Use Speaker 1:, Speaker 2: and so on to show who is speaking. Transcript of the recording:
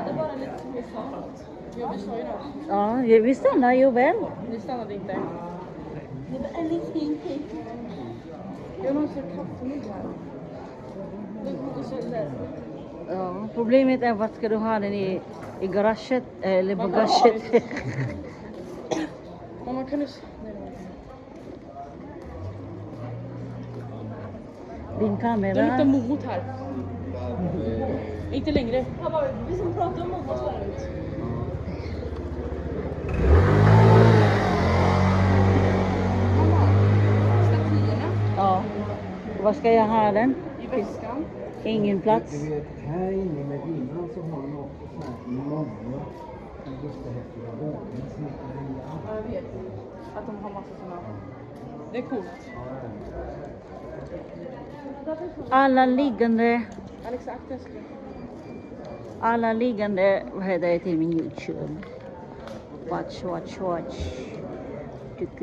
Speaker 1: hade bara lite som vi sa. Jo, vi sa ju det.
Speaker 2: Ja, vi stannar ju väl.
Speaker 1: Vi stannade inte. Det var en liten pik. Jag måste ha kaffemugg här.
Speaker 2: Ja, problemet är vart ska du ha den i garaget eller bagaget?
Speaker 1: Mamma, kan du...
Speaker 2: Din
Speaker 1: Det
Speaker 2: kamera.
Speaker 1: luktar momot här. Inte längre. Vi som pratar om momot förut. Mamma, statyerna
Speaker 2: Ja. Var ska jag ha den?
Speaker 1: i väskan.
Speaker 2: Ingen plats.
Speaker 3: Du vet, här inne med innan så har de också såna här många jättehäftiga bågar som heter Ria.
Speaker 1: Ja, jag vet. Att de har massa såna. Det är coolt.
Speaker 2: Alla liggande,
Speaker 1: Alexa, akta ska.
Speaker 2: vad heter det till min YouTube. Watch. Tuk.